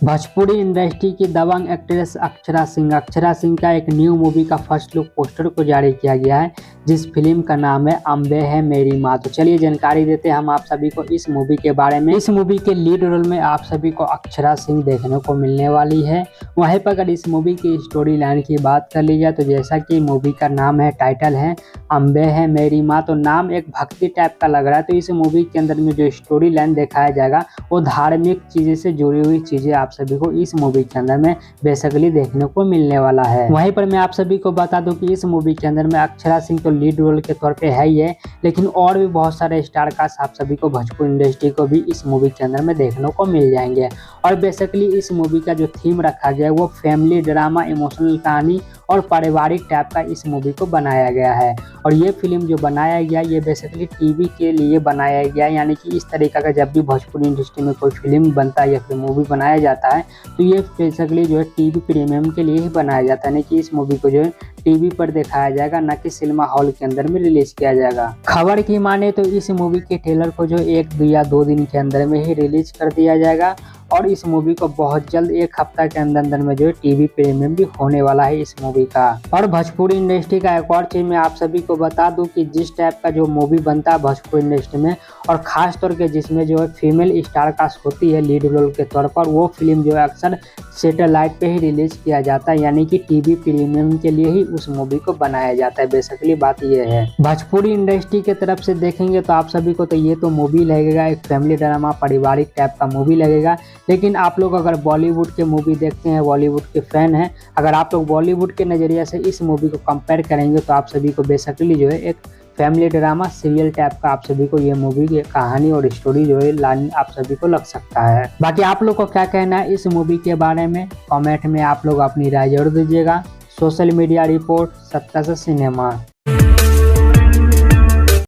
Bhojpuri industry की दबंग actress Akshara Singh का एक न्यू मूवी का फर्स्ट लुक पोस्टर को जारी किया गया है, जिस फिल्म का नाम है अम्बे है मेरी माँ। तो चलिए जानकारी देते हैं हम आप सभी को इस मूवी के बारे में। इस मूवी के लीड रोल में आप सभी को अक्षरा सिंह देखने को मिलने वाली है। वहीं पर अगर इस मूवी की स्टोरी लाइन की बात कर ली जाए तो जैसा कि मूवी का नाम है, टाइटल है अम्बे है मेरी माँ, तो नाम एक भक्ति टाइप का लग रहा है। तो इस मूवी के अंदर में जो स्टोरी लाइन दिखाया जाएगा वो धार्मिक चीज़ें से जुड़ी हुई चीज़ें आप सभी को इस मूवी के अंदर में बेसिकली देखने को मिलने वाला है। वहीं पर मैं आप सभी को बता दूं कि इस मूवी के अंदर में अक्षरा सिंह तो लीड रोल के तौर पे है ही है, लेकिन और भी बहुत सारे स्टार कास्ट आप सभी को भोजपुरी इंडस्ट्री को भी इस मूवी के अंदर में देखने को मिल जाएंगे। और बेसिकली इस मूवी का जो थीम रखा गया है वो फैमिली ड्रामा, इमोशनल कहानी और पारिवारिक टाइप का इस मूवी को बनाया गया है। और ये फिल्म जो बनाया गया ये बेसिकली टीवी के लिए बनाया गया, यानी कि इस तरीका का जब भी भोजपुरी इंडस्ट्री में कोई फिल्म बनता है या फिर मूवी बनाया जाता है तो ये बेसिकली जो है टीवी प्रीमियम के लिए ही बनाया जाता है, यानी कि इस मूवी को जो है टीवी पर दिखाया जाएगा, ना कि सिनेमा हॉल के अंदर में रिलीज किया जाएगा। खबर की माने तो इस मूवी के ट्रेलर को जो 1 या 2 दिन के अंदर में ही रिलीज कर दिया जाएगा और इस मूवी को बहुत जल्द 1 हफ्ता के अंदर में जो है टीवी प्रीमियम भी होने वाला है इस मूवी का। और भोजपुरी इंडस्ट्री का एक और चीज मैं आप सभी को बता दूं कि जिस टाइप का जो मूवी बनता है भोजपुरी इंडस्ट्री में और खास तौर के जिसमें जो है फीमेल स्टार कास्ट होती है लीड रोल के तौर पर, वो फिल्म जो है अक्सर सैटेलाइट पे ही रिलीज किया जाता है, यानी कि टीवी प्रीमियम के लिए ही उस मूवी को बनाया जाता है। बेसिकली बात ये है, भोजपुरी इंडस्ट्री के तरफ से देखेंगे तो आप सभी को तो ये तो मूवी लगेगा एक फैमिली ड्रामा पारिवारिक टाइप का मूवी लगेगा। लेकिन आप लोग अगर बॉलीवुड के मूवी देखते हैं, बॉलीवुड के फैन हैं, अगर आप लोग बॉलीवुड के नज़रिए से इस मूवी को कंपेयर करेंगे तो आप सभी को बेसिकली जो है एक फैमिली ड्रामा सीरियल टाइप का आप सभी को ये मूवी की कहानी और स्टोरी जो है लाइन आप सभी को लग सकता है। बाकी आप लोग को क्या कहना है इस मूवी के बारे में, कमेंट में आप लोग अपनी राय जरूर दीजिएगा। सोशल मीडिया रिपोर्ट सत्ता से सिनेमा।